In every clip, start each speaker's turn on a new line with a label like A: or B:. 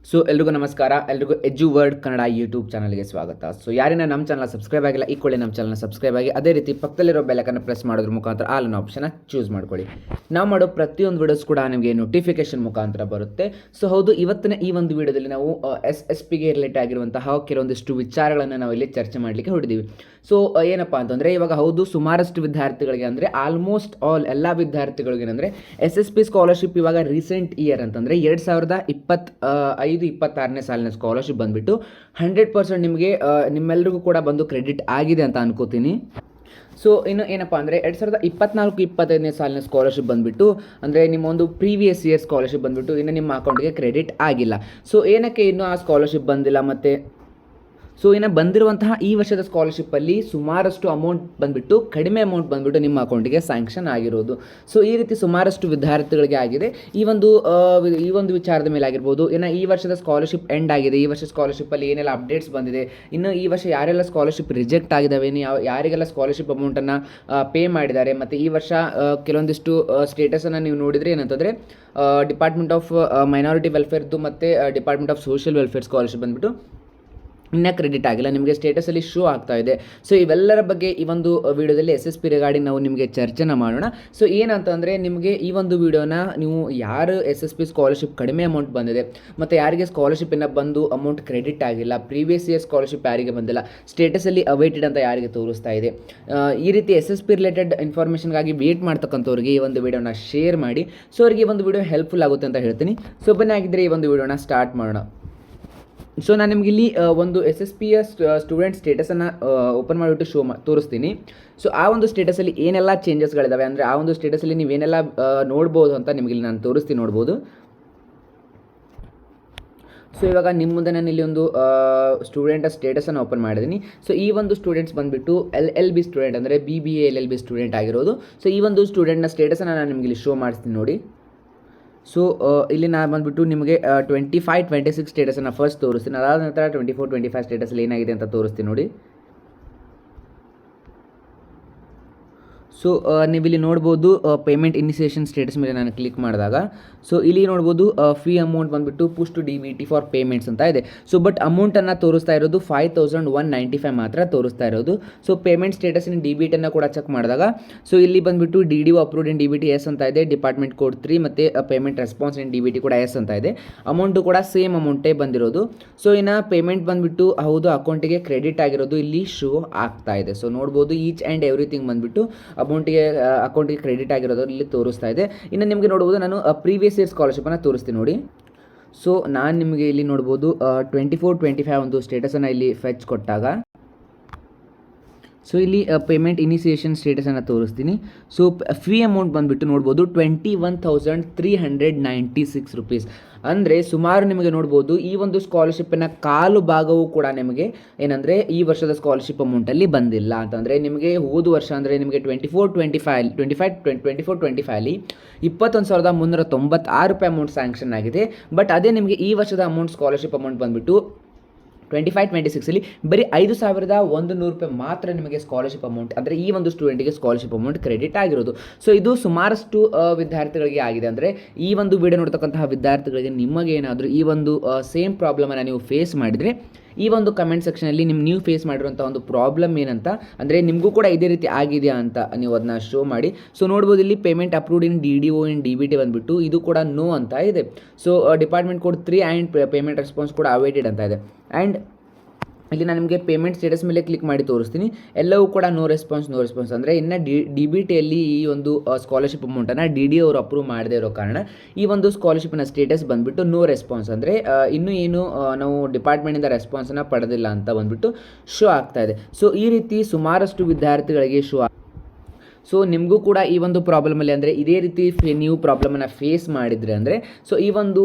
A: So ಎಲ್ರಿಗೂ ನಮಸ್ಕಾರ, ಎಲ್ರಿಗೂ ಎಜು ವರ್ಡ್ ಕನ್ನಡ ಯೂಟ್ಯೂಬ್ ಚಾನಲ್ಗೆ ಸ್ವಾಗತ. ಸೊ ಯಾರಿನ ನಮ್ಮ ಚಾನಲ್ ಸಬ್ಸ್ಕ್ರೈಬ್ ಆಗಿಲ್ಲ, ಈಕ್ವಲಿ ನಮ್ಮ ಚಾನಲ್ನ ಸಬ್ಸ್ಕ್ರೈಬ್ ಆಗಿ ಅದೇ ರೀತಿ ಪಕ್ಕದಲ್ಲಿರೋ ಬೆಲ್ಲಕನ್ನು ಪ್ರೆಸ್ ಮಾಡೋದ್ರ ಮುಖಾಂತರ ಆಲ್ ಅನ್ನೋ ಆಪ್ಷನ್ನ ಚೂಸ್ ಮಾಡ್ಕೊಳ್ಳಿ. ನಾವು ಮಾಡೋ ಪ್ರತಿಯೊಂದು ವಿಡಿಯೋಸ್ ಕೂಡ ನಿಮಗೆ ನೋಟಿಫಿಕೇಶನ್ ಮುಖಾಂತರ ಬರುತ್ತೆ. ಸೊ ಹೌದು, ಇವತ್ತಿನ ಈ ಒಂದು ವಿಡಿಯೋದಲ್ಲಿ ನಾವು ಎಸ್ ಪಿಗೆ ರಿಲೇಟ್ ಆಗಿರುವಂತಹ ಕೆಲವೊಂದಿಷ್ಟು ವಿಚಾರಗಳನ್ನು ನಾವು ಇಲ್ಲಿ ಚರ್ಚೆ ಮಾಡಲಿಕ್ಕೆ ಹೊರಟಿದ್ದೀವಿ. ಸೊ ಏನಪ್ಪ ಅಂತಂದರೆ, ಇವಾಗ ಹೌದು ಸುಮಾರಷ್ಟು ವಿದ್ಯಾರ್ಥಿಗಳಿಗೆ ಅಂದರೆ ಆಲ್ಮೋಸ್ಟ್ ಆಲ್ ಎಲ್ಲ ವಿದ್ಯಾರ್ಥಿಗಳಿಗೆ ಏನಂದರೆ SSP ಸ್ಕಾಲರ್ಶಿಪ್ ಇವಾಗ ರೀಸೆಂಟ್ ಇಯರ್ ಅಂತಂದರೆ 2025-26ನೇ ಸಾಲಿನ ಸ್ಕಾಲರ್ಶಿಪ್ ಬಂದುಬಿಟ್ಟು 100% ನಿಮಗೆ ನಿಮ್ಮೆಲ್ಲರಿಗೂ ಕೂಡ ಬಂದು ಕ್ರೆಡಿಟ್ ಆಗಿದೆ ಅಂತ ಅನ್ಕೋತೀನಿ. ಸೊ ಇನ್ನು ಏನಪ್ಪ ಅಂದರೆ 2024-25ನೇ ಸಾಲಿನ ಸ್ಕಾಲರ್ಶಿಪ್ ಬಂದುಬಿಟ್ಟು ಅಂದರೆ ನಿಮ್ಮ ಒಂದು ಪ್ರೀವಿಯಸ್ ಇಯರ್ ಸ್ಕಾಲರ್ಶಿಪ್ ಬಂದುಬಿಟ್ಟು ಇನ್ನು ನಿಮ್ಮ ಅಕೌಂಟ್ಗೆ ಕ್ರೆಡಿಟ್ ಆಗಿಲ್ಲ. ಸೊ ಏನಕ್ಕೆ ಇನ್ನೂ ಆ ಸ್ಕಾಲರ್ಶಿಪ್ ಬಂದಿಲ್ಲ, ಮತ್ತು ಸೊ ಇನ್ನು ಬಂದಿರುವಂತಹ ಈ ವರ್ಷದ ಸ್ಕಾಲರ್ಶಿಪ್ಪಲ್ಲಿ ಸುಮಾರಷ್ಟು ಅಮೌಂಟ್ ಬಂದುಬಿಟ್ಟು ಕಡಿಮೆ ಅಮೌಂಟ್ ಬಂದುಬಿಟ್ಟು ನಿಮ್ಮ ಅಕೌಂಟಿಗೆ ಸ್ಯಾಂಕ್ಷನ್ ಆಗಿರೋದು. ಸೊ ಈ ರೀತಿ ಸುಮಾರಷ್ಟು ವಿದ್ಯಾರ್ಥಿಗಳಿಗೆ ಆಗಿದೆ. ಈ ಒಂದು ವಿಚಾರದ ಮೇಲೆ ಆಗಿರ್ಬೋದು. ಇನ್ನು ಈ ವರ್ಷದ ಸ್ಕಾಲರ್ಶಿಪ್ ಎಂಡ್ ಆಗಿದೆ, ಈ ವರ್ಷ ಸ್ಕಾಲರ್ಶಿಪ್ಪಲ್ಲಿ ಏನೆಲ್ಲ ಅಪ್ಡೇಟ್ಸ್ ಬಂದಿದೆ, ಇನ್ನು ಈ ವರ್ಷ ಯಾರೆಲ್ಲ ಸ್ಕಾಲರ್ಶಿಪ್ ರಿಜೆಕ್ಟ್ ಆಗಿದ್ದಾವೆ, ಯಾರಿಗೆಲ್ಲ ಸ್ಕಾಲರ್ಶಿಪ್ ಅಮೌಂಟನ್ನು ಪೇ ಮಾಡಿದ್ದಾರೆ, ಮತ್ತು ಈ ವರ್ಷ ಕೆಲವೊಂದಿಷ್ಟು ಸ್ಟೇಟಸನ್ನು ನೀವು ನೋಡಿದರೆ ಏನಂತಂದರೆ ಡಿಪಾರ್ಟ್ಮೆಂಟ್ ಆಫ್ ಮೈನಾರಿಟಿ ವೆಲ್ಫೇರ್ದು ಮತ್ತು department of social welfare scholarship ಬಂದುಬಿಟ್ಟು ಇನ್ನೂ ಕ್ರೆಡಿಟ್ ಆಗಿಲ್ಲ, ನಿಮಗೆ ಸ್ಟೇಟಸಲ್ಲಿ ಶೋ ಆಗ್ತಾ ಇದೆ. ಸೊ ಇವೆಲ್ಲರ ಬಗ್ಗೆ ಈ ಒಂದು ವಿಡಿಯೋದಲ್ಲಿ SSP ರಿಗಾರ್ಡಿಂಗ್ ನಾವು ನಿಮಗೆ ಚರ್ಚೆನ ಮಾಡೋಣ. ಸೊ ಏನಂತಂದರೆ, ನಿಮಗೆ ಈ ಒಂದು ವಿಡಿಯೋನ ನೀವು ಯಾರು SSP ಸ್ಕಾಲರ್ಶಿಪ್ ಕಡಿಮೆ ಅಮೌಂಟ್ ಬಂದಿದೆ ಮತ್ತು ಯಾರಿಗೆ ಸ್ಕಾಲರ್ಶಿಪ್ಪಿನ ಬಂದು ಅಮೌಂಟ್ ಕ್ರೆಡಿಟ್ ಆಗಿಲ್ಲ, ಪ್ರೀವಿಯಸ್ ಇಯರ್ ಸ್ಕಾಲರ್ಶಿಪ್ ಯಾರಿಗೆ ಬಂದಿಲ್ಲ, ಸ್ಟೇಟಸಲ್ಲಿ ಅವೈಟೆಡ್ ಅಂತ ಯಾರಿಗೆ ತೋರಿಸ್ತಾ ಇದೆ, ಈ ರೀತಿ SSP ರಿಲೇಟೆಡ್ ಇನ್ಫಾರ್ಮೇಷನ್ಗಾಗಿ ವೇಟ್ ಮಾಡ್ತಕ್ಕಂಥವ್ರಿಗೆ ಈ ಒಂದು ವಿಡಿಯೋನ ಶೇರ್ ಮಾಡಿ. ಸೊ ಅವರಿಗೆ ಈ ಒಂದು ವಿಡಿಯೋ ಹೆಲ್ಪ್ಫುಲ್ ಆಗುತ್ತೆ ಅಂತ ಹೇಳ್ತೀನಿ. ಸೊ ಬನ್ನಿ ಆಗಿದ್ದರೆ ಈ ಒಂದು ವಿಡಿಯೋನ ಸ್ಟಾರ್ಟ್ ಮಾಡೋಣ. ಸೊ ನಾನು ನಿಮಗೆ ಇಲ್ಲಿ ಒಂದು SSPಯ ಸ್ಟೂಡೆಂಟ್ ಸ್ಟೇಟಸನ್ನು ಓಪನ್ ಮಾಡಿಬಿಟ್ಟು ತೋರಿಸ್ತೀನಿ. ಸೊ ಆ ಒಂದು ಸ್ಟೇಟಸಲ್ಲಿ ಏನೆಲ್ಲ ಚೇಂಜಸ್ಗಳಿದ್ದಾವೆ, ಅಂದರೆ ಆ ಒಂದು ಸ್ಟೇಟಸಲ್ಲಿ ನೀವೇನೆಲ್ಲ ನೋಡ್ಬೋದು ಅಂತ ನಿಮಗೆ ಇಲ್ಲಿ ನಾನು ತೋರಿಸ್ತೀನಿ, ನೋಡ್ಬೋದು. ಸೊ ಇವಾಗ ನಿಮ್ಮ ಮುಂದೆ ನಾನು ಇಲ್ಲಿ ಒಂದು ಸ್ಟೂಡೆಂಟ್ ಸ್ಟೇಟಸನ್ನು ಓಪನ್ ಮಾಡಿದ್ದೀನಿ. ಸೊ ಈ ಒಂದು ಸ್ಟೂಡೆಂಟ್ಸ್ ಬಂದುಬಿಟ್ಟು LLB ಸ್ಟೂಡೆಂಟ್, ಅಂದರೆ BBA LLB ಸ್ಟೂಡೆಂಟ್ ಆಗಿರೋದು. ಸೊ ಈ ಒಂದು ಸ್ಟೂಡೆಂಟ್ನ ಸ್ಟೇಟಸನ್ನು ನಾನು ನಿಮಗೆ ಇಲ್ಲಿ ಶೋ ಮಾಡಿಸ್ತೀನಿ ನೋಡಿ. ಸೊ ಇಲ್ಲಿ ನಾನು ಬಂದುಬಿಟ್ಟು ನಿಮಗೆ 25-26 ಸ್ಟೇಟಸನ್ನು ಫಸ್ಟ್ ತೋರಿಸ್ತೀನಿ, ಅದಾದ ನಂತರ 24-25 ಸ್ಟೇಟಸಲ್ಲಿ ಏನಾಗಿದೆ ಅಂತ ತೋರಿಸ್ತೀನಿ ನೋಡಿ. ಸೊ ನೀವಿಲ್ಲಿ ನೋಡ್ಬೋದು ಪೇಮೆಂಟ್ ಇನಿಷಿಯೇಷನ್ ಸ್ಟೇಟಸ್ ಮೇಲೆ ನಾನು ಕ್ಲಿಕ್ ಮಾಡಿದಾಗ ಸೊ ಇಲ್ಲಿ ನೋಡ್ಬೋದು ಫೀ ಅಮೌಂಟ್ ಬಂದುಬಿಟ್ಟು push to DBT for payments ಅಂತ ಇದೆ. ಸೊ ಬಟ್ ಅಮೌಂಟನ್ನು ತೋರಿಸ್ತಾ ಇರೋದು 5195 ಮಾತ್ರ ತೋರಿಸ್ತಾ ಇರೋದು. ಸೊ ಪೇಮೆಂಟ್ ಸ್ಟೇಟಸ್ನ DBTಯನ್ನು ಕೂಡ ಚೆಕ್ ಮಾಡಿದಾಗ ಸೊ ಇಲ್ಲಿ ಬಂದುಬಿಟ್ಟು DDO ಅಪ್ರೂವ್ಡ್ ಇನ್ DBT ಎಸ್ ಅಂತ ಇದೆ, ಡಿಪಾರ್ಟ್ಮೆಂಟ್ ಕೋಡ್ 3 ಮತ್ತು ಪೇಮೆಂಟ್ ರೆಸ್ಪಾನ್ಸ್ ಇನ್ DBT ಕೂಡ ಎಸ್ ಅಂತ ಇದೆ. ಅಮೌಂಟು ಕೂಡ ಸೇಮ್ ಅಮೌಂಟೇ ಬಂದಿರೋದು. ಸೊ ಇನ್ನು ಪೇಮೆಂಟ್ ಬಂದುಬಿಟ್ಟು ಹೌದು ಅಕೌಂಟಿಗೆ ಕ್ರೆಡಿಟ್ ಆಗಿರೋದು ಇಲ್ಲಿ ಶೋ ಆಗ್ತಾ ಇದೆ. ಸೊ ನೋಡ್ಬೋದು ಈಚ್ ಆ್ಯಂಡ್ ಎವ್ರಿಥಿಂಗ್ ಬಂದುಬಿಟ್ಟು ಅಕೌಂಟಿಗೆ ಕ್ರೆಡಿಟ್ ಆಗಿರೋದು ಇಲ್ಲಿ ತೋರಿಸ್ತಾ ಇದೆ. ಇನ್ನು ನಿಮಗೆ ನೋಡ್ಬೋದು ನಾನು ಪ್ರೀವಿಯಸ್ ಇಯರ್ ಸ್ಕಾಲರ್ಶಿಪ್ಪನ್ನು ತೋರಿಸ್ತೀನಿ ನೋಡಿ. ಸೊ ನಾನು ನಿಮಗೆ ಇಲ್ಲಿ ನೋಡ್ಬೋದು 24-25 ಒಂದು ಸ್ಟೇಟಸನ್ನು ಇಲ್ಲಿ ಫೆಚ್ ಕೊಟ್ಟಾಗ ಸೊ ಇಲ್ಲಿ ಪೇಮೆಂಟ್ ಇನಿಷಿಯೇಷನ್ ಸ್ಟೇಟಸನ್ನು ತೋರಿಸ್ತೀನಿ. ಸೊ ಫೀ ಅಮೌಂಟ್ ಬಂದುಬಿಟ್ಟು ನೋಡ್ಬೋದು 21,396 ರುಪೀಸ್. ಅಂದರೆ ಸುಮಾರು ನಿಮಗೆ ನೋಡ್ಬೋದು ಈ ಒಂದು ಸ್ಕಾಲರ್ಶಿಪ್ಪಿನ ಕಾಲು ಭಾಗವೂ ಕೂಡ ನಿಮಗೆ ಏನಂದರೆ ಈ ವರ್ಷದ ಸ್ಕಾಲರ್ಶಿಪ್ ಅಮೌಂಟಲ್ಲಿ ಬಂದಿಲ್ಲ. ಅಂತಂದರೆ ನಿಮಗೆ ಹೋದ ವರ್ಷ ಅಂದರೆ ನಿಮಗೆ 24-25 21,396 ರೂಪಾಯಿ ಅಮೌಂಟ್ ಸ್ಯಾಂಕ್ಷನ್ ಆಗಿದೆ. ಬಟ್ ಅದೇ ನಿಮಗೆ ಈ ವರ್ಷದ ಅಮೌಂಟ್ ಸ್ಕಾಲರ್ಶಿಪ್ ಅಮೌಂಟ್ ಬಂದುಬಿಟ್ಟು 25-26 ಬರೀ 5,100 ರೂಪಾಯಿ ಮಾತ್ರ ನಿಮಗೆ ಸ್ಕಾಲರ್ಶಿಪ್ ಅಮೌಂಟ್, ಅಂದರೆ ಈ ಒಂದು ಸ್ಟೂಡೆಂಟಿಗೆ ಸ್ಕಾಲರ್ಶಿಪ್ ಅಮೌಂಟ್ ಕ್ರೆಡಿಟ್ ಆಗಿರೋದು. ಸೊ ಇದು ಸುಮಾರಷ್ಟು ವಿದ್ಯಾರ್ಥಿಗಳಿಗೆ ಆಗಿದೆ. ಅಂದರೆ ಈ ಒಂದು ವಿಡಿಯೋ ನೋಡ್ತಕ್ಕಂತಹ ವಿದ್ಯಾರ್ಥಿಗಳಿಗೆ ನಿಮಗೇನಾದರೂ ಈ ಒಂದು ಸೇಮ್ ಪ್ರಾಬ್ಲಮನ್ನು ನೀವು ಫೇಸ್ ಮಾಡಿದರೆ ಈ ಒಂದು ಕಮೆಂಟ್ ಸೆಕ್ಷನಲ್ಲಿ ನೀವು ಫೇಸ್ ಮಾಡಿರುವಂಥ ಒಂದು ಪ್ರಾಬ್ಲಮ್ ಏನಂತ, ಅಂದರೆ ನಿಮಗೂ ಕೂಡ ಇದೇ ರೀತಿ ಆಗಿದೆಯಾ ಅಂತ ನೀವು ಅದನ್ನ ಶೋ ಮಾಡಿ. ಸೊ ನೋಡ್ಬೋದು ಇಲ್ಲಿ ಪೇಮೆಂಟ್ ಅಪ್ರೂವ್ಡ್ ಇನ್ DDO ಇನ್ DBT ಬಂದುಬಿಟ್ಟು ಇದು ಕೂಡ ನೋ ಅಂತ ಇದೆ. So department code 3 and payment response ಕೂಡ ಅವೈಟೆಡ್ ಅಂತ ಇದೆ. ಆ್ಯಂಡ್ ಇಲ್ಲಿ ನಾನು ನಿಮಗೆ ಪೇಮೆಂಟ್ ಸ್ಟೇಟಸ್ ಮೇಲೆ ಕ್ಲಿಕ್ ಮಾಡಿ ತೋರಿಸ್ತೀನಿ, ಎಲ್ಲವೂ ಕೂಡ ನೋ ರೆಸ್ಪಾನ್ಸ್. ಅಂದರೆ ಇನ್ನು DBTಯಲ್ಲಿ ಈ ಒಂದು ಸ್ಕಾಲರ್ಶಿಪ್ ಅಮೌಂಟನ್ನು DDO ಅವರು ಅಪ್ರೂವ್ ಮಾಡದೇ ಇರೋ ಕಾರಣ ಈ ಒಂದು ಸ್ಕಾಲರ್ಶಿಪ್ನ ಸ್ಟೇಟಸ್ ಬಂದುಬಿಟ್ಟು ನೋ ರೆಸ್ಪಾನ್ಸ್, ಅಂದರೆ ಇನ್ನೂ ಏನು ನಾವು ಡಿಪಾರ್ಟ್ಮೆಂಟಿಂದ ರೆಸ್ಪಾನ್ಸನ್ನು ಪಡೆದಿಲ್ಲ ಅಂತ ಬಂದುಬಿಟ್ಟು ಶೋ ಆಗ್ತಾ ಇದೆ. ಸೊ ಈ ರೀತಿ ಸುಮಾರಷ್ಟು ವಿದ್ಯಾರ್ಥಿಗಳಿಗೆ ಶೋ. ಸೊ ನಿಮಗೂ ಕೂಡ ಈ ಒಂದು ಪ್ರಾಬ್ಲಮಲ್ಲಿ ಅಂದರೆ ಇದೇ ರೀತಿ ನೀವು ಪ್ರಾಬ್ಲಮನ್ನು ಫೇಸ್ ಮಾಡಿದರೆ ಅಂದರೆ ಸೊ ಈ ಒಂದು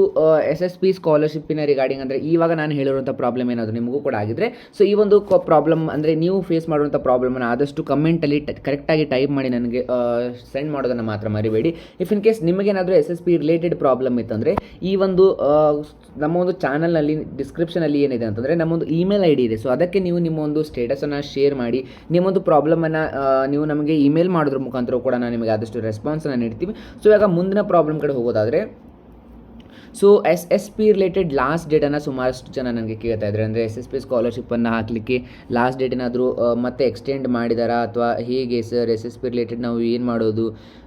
A: SSP ಸ್ಕಾಲರ್ಶಿಪ್ಪಿನ ರಿಗಾರ್ಡಿಂಗ್ ಅಂದರೆ ಇವಾಗ ನಾನು ಹೇಳಿರುವಂಥ ಪ್ರಾಬ್ಲಮ್ ಏನಾದರೂ ನಿಮಗೂ ಕೂಡ ಆಗಿದ್ದರೆ ಸೊ ಈ ಒಂದು ಪ್ರಾಬ್ಲಮ್ ಅಂದರೆ ನೀವು ಫೇಸ್ ಮಾಡುವಂಥ ಪ್ರಾಬ್ಲಮನ್ನು ಆದಷ್ಟು ಕಮೆಂಟಲ್ಲಿ ಕರೆಕ್ಟಾಗಿ ಟೈಪ್ ಮಾಡಿ ನನಗೆ ಸೆಂಡ್ ಮಾಡೋದನ್ನು ಮಾತ್ರ ಮರಿಬೇಡಿ. ಇಫ್ ಇನ್ ಕೇಸ್ ನಿಮಗೇನಾದರೂ SSP ರಿಲೇಟೆಡ್ ಪ್ರಾಬ್ಲಮ್ ಇತ್ತಂದರೆ ಈ ಒಂದು ನಮ್ಮ ಒಂದು ಚಾನಲ್ನಲ್ಲಿ ಡಿಸ್ಕ್ರಿಪ್ಷನಲ್ಲಿ ಏನಿದೆ ಅಂತಂದರೆ ನಮ್ಮೊಂದು ಇಮೇಲ್ ID ಇದೆ. ಸೊ ಅದಕ್ಕೆ ನೀವು ನಿಮ್ಮ ಒಂದು ಸ್ಟೇಟಸನ್ನು ಶೇರ್ ಮಾಡಿ, ನಿಮ್ಮೊಂದು ಪ್ರಾಬ್ಲಮನ್ನು ನೀವು ನಮಗೆ ಇಮೇಲ್ ಮಾಡೋದ್ರ ಮುಖಾಂತರ ಕೂಡ ನಾನು ನಿಮಗೆ ಆದಷ್ಟು ರೆಸ್ಪಾನ್ಸನ್ನು ನೀಡ್ತೀವಿ. ಸೊ ಇವಾಗ ಮುಂದಿನ ಪ್ರಾಬ್ಲಮ್ ಕಡೆ ಹೋಗೋದಾದರೆ ಸೊ SSP ರಿಲೇಟೆಡ್ ಲಾಸ್ಟ್ ಡೇಟನ್ನು ಸುಮಾರಷ್ಟು ಜನ ನನಗೆ ಕೇಳ್ತಾ ಇದ್ದಾರೆ. ಅಂದರೆ SSP ಸ್ಕಾಲರ್ಶಿಪ್ಪನ್ನು ಹಾಕಲಿಕ್ಕೆ ಲಾಸ್ಟ್ ಡೇಟ್ ಏನಾದರೂ ಮತ್ತೆ ಎಕ್ಸ್ಟೆಂಡ್ ಮಾಡಿದಾರಾ ಅಥವಾ ಹೇಗೆ ಸರ್ SSP ರಿಲೇಟೆಡ್ ನಾವು ಏನು ಮಾಡೋದು,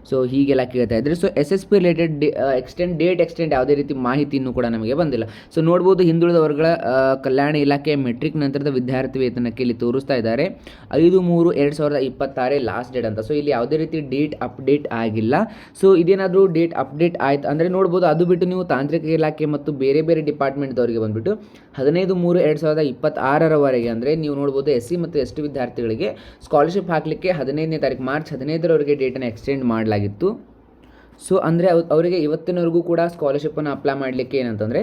A: ಸೊ ಹೀಗೆಲ್ಲ ಕೇಳ್ತಾ ಇದ್ದಾರೆ. ಸೊ SSP ರಿಲೇಟೆಡ್ ಎಕ್ಸ್ಟೆಂಡ್ ಯಾವುದೇ ರೀತಿ ಮಾಹಿತಿ ಇನ್ನೂ ಕೂಡ ನಮಗೆ ಬಂದಿಲ್ಲ. ಸೊ ನೋಡ್ಬೋದು, ಹಿಂದುಳಿದ ವರ್ಗಗಳ ಕಲ್ಯಾಣ ಇಲಾಖೆ ಮೆಟ್ರಿಕ್ ನಂತರದ ವಿದ್ಯಾರ್ಥಿ ವೇತನಕ್ಕೆ ಇಲ್ಲಿ ತೋರಿಸ್ತಾ ಇದ್ದಾರೆ 5/3/2026 ಲಾಸ್ಟ್ ಡೇಟ್ ಅಂತ. ಸೊ ಇಲ್ಲಿ ಯಾವುದೇ ರೀತಿ ಡೇಟ್ ಅಪ್ಡೇಟ್ ಆಗಿಲ್ಲ. ಸೊ ಇದೇನಾದರೂ ಡೇಟ್ ಅಪ್ಡೇಟ್ ಆಯ್ತು ಅಂದರೆ ನೋಡ್ಬೋದು. ಅದು ಬಿಟ್ಟು ನೀವು ತಾಂತ್ರಿಕ ಇಲಾಖೆ ಮತ್ತು ಬೇರೆ ಬೇರೆ ಡಿಪಾರ್ಟ್ಮೆಂಟ್ದವರಿಗೆ ಬಂದುಬಿಟ್ಟು 15/3/2026 ಅಂದರೆ ನೀವು ನೋಡ್ಬೋದು SC ಮತ್ತು ST ವಿದ್ಯಾರ್ಥಿಗಳಿಗೆ ಸ್ಕಾಲರ್ಶಿಪ್ ಹಾಕಲಿಕ್ಕೆ 15ನೇ ತಾರೀಕು ಮಾರ್ಚ್ 15ರವರೆಗೆ ಡೇಟನ್ನು ಎಕ್ಸ್ಟೆಂಡ್ ಮಾಡಲಾಗಿತ್ತು. ಸೊ ಅಂದರೆ ಅವರಿಗೆ ಇವತ್ತಿನವರೆಗೂ ಕೂಡ ಸ್ಕಾಲರ್ಶಿಪ್ಪನ್ನು ಅಪ್ಲೈ ಮಾಡಲಿಕ್ಕೆ ಏನಂತಂದರೆ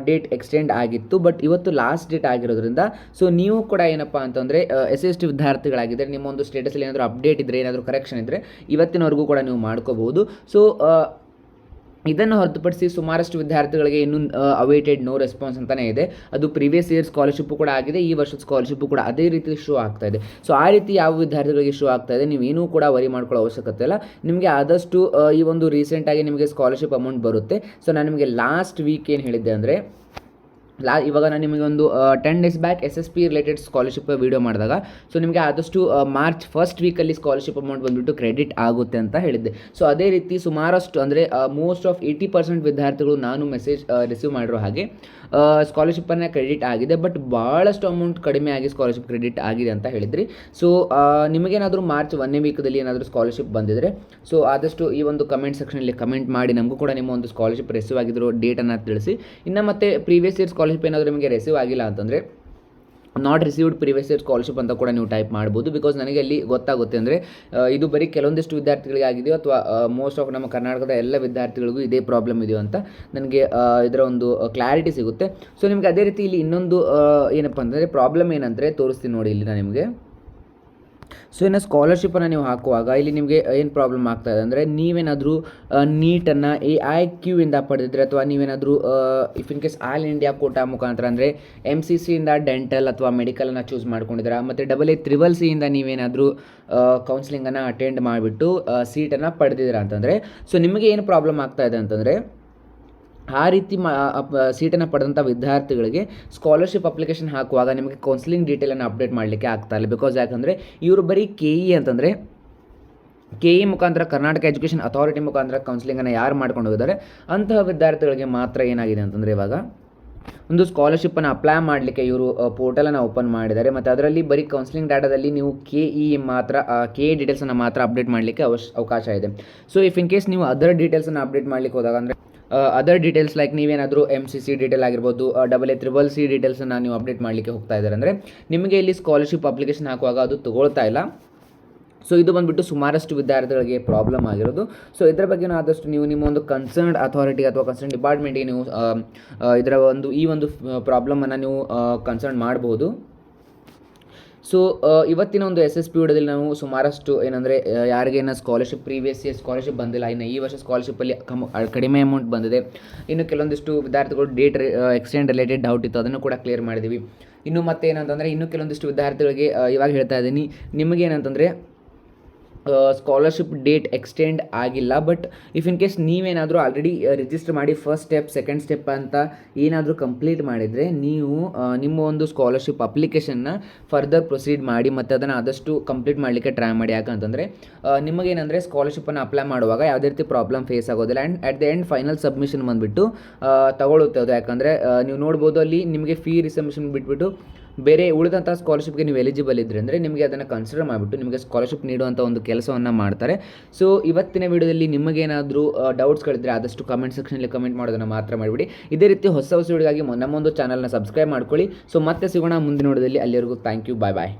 A: ಡೇಟ್ ಎಕ್ಸ್ಟೆಂಡ್ ಆಗಿತ್ತು. ಬಟ್ ಇವತ್ತು ಲಾಸ್ಟ್ ಡೇಟ್ ಆಗಿರೋದ್ರಿಂದ ಸೊ ನೀವು ಕೂಡ ಏನಪ್ಪ ಅಂತಂದರೆ SC/ST ವಿದ್ಯಾರ್ಥಿಗಳಾಗಿದ್ದರೆ ನಿಮ್ಮ ಒಂದು ಸ್ಟೇಟಸಲ್ಲಿ ಏನಾದರೂ ಅಪ್ಡೇಟ್ ಇದ್ದರೆ, ಏನಾದರೂ ಕರೆಕ್ಷನ್ ಇದ್ದರೆ ಇವತ್ತಿನವರೆಗೂ ಕೂಡ ನೀವು ಮಾಡ್ಕೋಬಹುದು. ಸೊ ಇದನ್ನು ಹೊರತುಪಡಿಸಿ ಸುಮಾರಷ್ಟು ವಿದ್ಯಾರ್ಥಿಗಳಿಗೆ ಇನ್ನೂ ಅವೈಟೆಡ್ ನೋ ರೆಸ್ಪಾನ್ಸ್ ಅಂತಲೇ ಇದೆ. ಅದು ಪ್ರೀವಿಯಸ್ ಇಯರ್ ಸ್ಕಾಲರ್ಶಿಪ್ಪು ಕೂಡ ಆಗಿದೆ, ಈ ವರ್ಷದ ಸ್ಕಾಲರ್ಶಿಪ್ಪು ಕೂಡ ಅದೇ ರೀತಿ ಶೋ ಆಗ್ತಾ ಇದೆ. ಸೊ ಆ ರೀತಿ ಯಾವ ವಿದ್ಯಾರ್ಥಿಗಳಿಗೆ ಶೋ ಆಗ್ತಾ ಇದೆ, ನೀವೇನೂ ಕೂಡ ವರಿ ಮಾಡ್ಕೊಳ್ಳೋ ಅವಶ್ಯಕತೆ ಇಲ್ಲ. ನಿಮಗೆ ಆದಷ್ಟು ಈ ಒಂದು ರೀಸೆಂಟಾಗಿ ನಿಮಗೆ ಸ್ಕಾಲರ್ಶಿಪ್ ಅಮೌಂಟ್ ಬರುತ್ತೆ. ಸೊ ನಾನು ನಿಮಗೆ ಲಾಸ್ಟ್ ವೀಕ್ ಏನು ಹೇಳಿದ್ದೆ ಅಂದರೆ ಇವಾಗ ನಾನು ನಿಮಗೆ ಒಂದು 10 days back SSP related scholarship video ಮಾಡಿದಾಗ ಸೊ ನಿಮಗೆ ಆದಷ್ಟು ಮಾರ್ಚ್ ಫಸ್ಟ್ ವೀಕಲ್ಲಿ ಸ್ಕಾಲರ್ಶಿಪ್ ಅಮೌಂಟ್ ಬಂದುಬಿಟ್ಟು ಕ್ರೆಡಿಟ್ ಆಗುತ್ತೆ ಅಂತ ಹೇಳಿದ್ದೆ. ಸೊ ಅದೇ ರೀತಿ ಸುಮಾರಷ್ಟು ಅಂದರೆ ಮೋಸ್ಟ್ ಆಫ್ 80% ವಿದ್ಯಾರ್ಥಿಗಳು ನಾನು ಮೆಸೇಜ್ ರಿಸೀವ್ ಮಾಡಿರೋ ಹಾಗೆ ಸ್ಕಾಲರ್ಶಿಪ್ಪನ್ನು ಕ್ರೆಡಿಟ್ ಆಗಿದೆ. ಬಟ್ ಭಾಳಷ್ಟು ಅಮೌಂಟ್ ಕಡಿಮೆ ಆಗಿ ಸ್ಕಾಲರ್ಶಿಪ್ ಕ್ರೆಡಿಟ್ ಆಗಿದೆ ಅಂತ ಹೇಳಿದ್ರಿ. ಸೊ ನಿಮಗೇನಾದರೂ ಮಾರ್ಚ್ 1ನೇ ವೀಕಲ್ಲಿ ಏನಾದರೂ ಸ್ಕಾಲರ್ಶಿಪ್ ಬಂದಿದ್ದರೆ ಸೊ ಆದಷ್ಟು ಈ ಒಂದು ಕಮೆಂಟ್ ಸೆಕ್ಷನಲ್ಲಿ ಕಮೆಂಟ್ ಮಾಡಿ ನಮಗೂ ಕೂಡ ನಿಮ್ಮ ಒಂದು ಸ್ಕಾಲರ್ಶಿಪ್ ರಿಸೀವ್ ಆಗಿರೋ ಡೇಟನ್ನು ತಿಳಿಸಿ. ಇನ್ನು ಮತ್ತೆ ಪ್ರೀವಿಯಸ್ ಇಯರ್ ಸ್ಕಾಲರ್ಶಿಪ್ ಏನಾದರೂ ನಿಮಗೆ ರಿಸೀವ್ ಆಗಿಲ್ಲ ಅಂತಂದರೆ not received previous year scholarship ಅಂತ ಕೂಡ ನೀವು ಟೈಪ್ ಮಾಡ್ಬೋದು. ಬಿಕಾಸ್ ನನಗೆ ಅಲ್ಲಿ ಗೊತ್ತಾಗುತ್ತೆ ಅಂದರೆ ಇದು ಬರೀ ಕೆಲವೊಂದಿಷ್ಟು ವಿದ್ಯಾರ್ಥಿಗಳಿಗೆ ಆಗಿದೆಯೋ ಅಥವಾ ಮೋಸ್ಟ್ ಆಫ್ ನಮ್ಮ ಕರ್ನಾಟಕದ ಎಲ್ಲ ವಿದ್ಯಾರ್ಥಿಗಳಿಗೂ ಇದೇ ಪ್ರಾಬ್ಲಮ್ ಇದೆಯೋ ಅಂತ ನನಗೆ ಇದರ ಒಂದು ಕ್ಲಾರಿಟಿ ಸಿಗುತ್ತೆ. ಸೊ ನಿಮಗೆ ಅದೇ ರೀತಿ ಇಲ್ಲಿ ಇನ್ನೊಂದು ಏನಪ್ಪ ಅಂತಂದರೆ ಪ್ರಾಬ್ಲಮ್ ಏನಂದರೆ ತೋರಿಸ್ತೀನಿ ನೋಡಿ ಇಲ್ಲಿ ನಾನು ನಿಮಗೆ. ಸೊ ಇನ್ನು ಸ್ಕಾಲರ್ಶಿಪ್ಪನ್ನು ನೀವು ಹಾಕುವಾಗ ಇಲ್ಲಿ ನಿಮಗೆ ಏನು ಪ್ರಾಬ್ಲಮ್ ಆಗ್ತಾಯಿದೆ ಅಂದರೆ ನೀವೇನಾದರೂ ನೀಟನ್ನು AIQ ಇಂದ ಪಡೆದಿದ್ರೆ ಅಥವಾ ನೀವೇನಾದರೂ if in case all India quota ಮುಖಾಂತರ ಅಂದರೆ MCC ಇಂದ ಡೆಂಟಲ್ ಅಥವಾ ಮೆಡಿಕಲನ್ನು ಚೂಸ್ ಮಾಡ್ಕೊಂಡಿದ್ದೀರಾ ಮತ್ತು AA/CCC ಇಂದ ನೀವೇನಾದರೂ ಕೌನ್ಸಿಲಿಂಗನ್ನು ಅಟೆಂಡ್ ಮಾಡಿಬಿಟ್ಟು ಸೀಟನ್ನು ಪಡೆದಿದ್ದೀರಾ ಅಂತಂದರೆ ಸೊ ನಿಮಗೆ ಏನು ಪ್ರಾಬ್ಲಮ್ ಆಗ್ತಾಯಿದೆ ಅಂತಂದರೆ ಆ ರೀತಿ ಸೀಟನ್ನು ಪಡೆದಂಥ ವಿದ್ಯಾರ್ಥಿಗಳಿಗೆ ಸ್ಕಾಲರ್ಶಿಪ್ ಅಪ್ಲಿಕೇಶನ್ ಹಾಕುವಾಗ ನಿಮಗೆ ಕೌನ್ಸಿಲಿಂಗ್ ಡೀಟೇಲನ್ನು ಅಪ್ಡೇಟ್ ಮಾಡಲಿಕ್ಕೆ ಆಗ್ತಾಯಿಲ್ಲ. ಬಿಕಾಸ್ ಯಾಕಂದರೆ ಇವರು ಬರೀ KE ಅಂತಂದರೆ KE ಮುಖಾಂತರ ಕರ್ನಾಟಕ ಎಜುಕೇಷನ್ ಅಥಾರಿಟಿ ಮುಖಾಂತರ ಕೌನ್ಸಿಲಿಂಗನ್ನು ಯಾರು ಮಾಡ್ಕೊಂಡು ಹೋಗಿದ್ದಾರೆ ಅಂತಹ ವಿದ್ಯಾರ್ಥಿಗಳಿಗೆ ಮಾತ್ರ ಏನಾಗಿದೆ ಅಂತಂದರೆ ಇವಾಗ ಒಂದು ಸ್ಕಾಲರ್ಶಿಪ್ಪನ್ನು ಅಪ್ಲೈ ಮಾಡಲಿಕ್ಕೆ ಇವರು ಪೋರ್ಟಲನ್ನು ಓಪನ್ ಮಾಡಿದ್ದಾರೆ ಮತ್ತು ಅದರಲ್ಲಿ ಬರೀ ಕೌನ್ಸಿಲಿಂಗ್ ಡಾಟಾದಲ್ಲಿ ನೀವು KE ಮಾತ್ರ KE ಡೀಟೇಲ್ಸನ್ನು ಮಾತ್ರ ಅಪ್ಡೇಟ್ ಮಾಡಲಿಕ್ಕೆ ಅವಕಾಶ ಇದೆ. ಸೊ ಇಫ್ ಇನ್ ಕೇಸ್ ನೀವು ಅದರ್ ಡೀಟೇಲ್ಸನ್ನು ಅಪ್ಡೇಟ್ ಮಾಡಲಿಕ್ಕೆ ಹೋದಾಗ ಅಂದರೆ ಅದರ್ ಡೀಟೇಲ್ಸ್ ಲೈಕ್ ನೀವೇನಾದರೂ MCC ಡೀಟೇಲ್ ಆಗಿರ್ಬೋದು AA/CCC ಡೀಟೇಲ್ಸನ್ನು ನೀವು ಅಪ್ಡೇಟ್ ಮಾಡಲಿಕ್ಕೆ ಹೋಗ್ತಾ ಇದ್ದಾರೆ ಅಂದರೆ ನಿಮಗೆ ಇಲ್ಲಿ ಸ್ಕಾಲರ್ಶಿಪ್ ಅಪ್ಲಿಕೇಶನ್ ಹಾಕುವಾಗ ಅದು ತೊಗೊಳ್ತಾ ಇಲ್ಲ. ಸೊ ಇದು ಬಂದುಬಿಟ್ಟು ಸುಮಾರಷ್ಟು ವಿದ್ಯಾರ್ಥಿಗಳಿಗೆ ಪ್ರಾಬ್ಲಮ್ ಆಗಿರೋದು. ಸೊ ಇದರ ಬಗ್ಗೆ ಆದಷ್ಟು ನೀವು ನಿಮ್ಮ ಒಂದು ಕನ್ಸರ್ನ್ಡ್ ಅಥಾರಿಟಿ ಅಥವಾ ಕನ್ಸರ್ನ್ ಡಿಪಾರ್ಟ್ಮೆಂಟಿಗೆ ನೀವು ಈ ಒಂದು ಪ್ರಾಬ್ಲಮನ್ನು ನೀವು ಕನ್ಸರ್ನ್ ಮಾಡ್ಬೋದು. ಸೊ ಇವತ್ತಿನ ಒಂದು SSP ವಿಡಿಯೋದಲ್ಲಿ ನಾವು ಸುಮಾರಷ್ಟು ಏನಂದರೆ ಯಾರಿಗೇನೋ ಸ್ಕಾಲರ್ಶಿಪ್ ಪ್ರೀವಿಯಸ್ ಇಯರ್ ಸ್ಕಾಲರ್ಶಿಪ್ ಬಂದಿಲ್ಲ, ಇನ್ನು ಈ ವರ್ಷ ಸ್ಕಾಲರ್ಶಿಪ್ಪಲ್ಲಿ ಕಡಿಮೆ ಅಮೌಂಟ್ ಬಂದಿದೆ, ಇನ್ನು ಕೆಲವೊಂದಿಷ್ಟು ವಿದ್ಯಾರ್ಥಿಗಳು ಡೇಟ್ ಎಕ್ಸ್ಟೆಂಡ್ ರಿಲೇಟೆಡ್ ಡೌಟ್ ಇತ್ತು, ಅದನ್ನು ಕೂಡ ಕ್ಲಿಯರ್ ಮಾಡಿದ್ದೀವಿ. ಇನ್ನು ಮತ್ತೆ ಏನಂತಂದರೆ ಇನ್ನೂ ಕೆಲವೊಂದಿಷ್ಟು ವಿದ್ಯಾರ್ಥಿಗಳಿಗೆ ಇವಾಗ ಹೇಳ್ತಾ ಇದ್ದೀನಿ, ನಿಮಗೇನಂತಂದರೆ ಸ್ಕಾಲರ್ಶಿಪ್ ಡೇಟ್ ಎಕ್ಸ್ಟೆಂಡ್ ಆಗಿಲ್ಲ. ಬಟ್ ಇಫ್ ಇನ್ ಕೇಸ್ ನೀವೇನಾದರೂ ಆಲ್ರೆಡಿ ರಿಜಿಸ್ಟರ್ ಮಾಡಿ ಫಸ್ಟ್ ಸ್ಟೆಪ್ ಸೆಕೆಂಡ್ ಸ್ಟೆಪ್ ಅಂತ ಏನಾದರೂ ಕಂಪ್ಲೀಟ್ ಮಾಡಿದರೆ ನೀವು ನಿಮ್ಮ ಒಂದು ಸ್ಕಾಲರ್ಶಿಪ್ ಅಪ್ಲಿಕೇಶನ್ನ ಫರ್ದರ್ ಪ್ರೊಸೀಡ್ ಮಾಡಿ ಮತ್ತು ಅದನ್ನು ಆದಷ್ಟು ಕಂಪ್ಲೀಟ್ ಮಾಡಲಿಕ್ಕೆ ಟ್ರೈ ಮಾಡಿ. ಯಾಕಂತಂದರೆ ನಿಮಗೇನಂದರೆ ಸ್ಕಾಲರ್ಶಿಪ್ಪನ್ನು ಅಪ್ಲೈ ಮಾಡುವಾಗ ಯಾವುದೇ ರೀತಿ ಪ್ರಾಬ್ಲಮ್ ಫೇಸ್ ಆಗೋದಿಲ್ಲ. And at the end final submission ಬಂದುಬಿಟ್ಟು ತಗೊಳುತ್ತೆ ಅದು. ಯಾಕಂದರೆ ನೀವು ನೋಡ್ಬೋದು ಅಲ್ಲಿ ನಿಮಗೆ ಫೀ ರಿಸಬ್ಮಿಷನ್ ಬಿಟ್ಬಿಟ್ಟು ಬೇರೆ ಉಳಿದಂಥ ಸ್ಕಾಲರ್ಶಿಪ್ಗೆ ನೀವು ಎಲಿಜಿಬಲ್ ಇದ್ದರೆ ಅಂದರೆ ನಿಮಗೆ ಅದನ್ನು ಕನ್ಸಿಡರ್ ಮಾಡಿಬಿಟ್ಟು ನಿಮಗೆ ಸ್ಕಾಲರ್ಶಿಪ್ ನೀಡುವಂಥ ಒಂದು ಕೆಲಸವನ್ನು ಮಾಡ್ತಾರೆ. ಸೊ ಇವತ್ತಿನ ವಿಡಿಯೋದಲ್ಲಿ ನಿಮಗೇನಾದರೂ ಡೌಟ್ಸ್ಗಳಿದ್ದರೆ ಆದಷ್ಟು ಕಮೆಂಟ್ ಸೆಕ್ಷನಲ್ಲಿ ಕಮೆಂಟ್ ಮಾಡೋದನ್ನು ಮಾತ್ರ ಮಾಡಿಬಿಡಿ. ಇದೇ ರೀತಿ ಹೊಸ ವಿಡಿಯೋಗಾಗಿ ನಮ್ಮೊಂದು ಚಾನಲ್ನ ಸಬ್ಸ್ಕ್ರೈಬ್ ಮಾಡ್ಕೊಳ್ಳಿ. ಸೊ ಮತ್ತೆ ಸಿಗೋಣ ಮುಂದಿನ ವಿಡಿಯೋದಲ್ಲಿ. ಅಲ್ಲಿವರೆಗೂ ಥ್ಯಾಂಕ್ ಯು, ಬಾಯ್ ಬಾಯ್.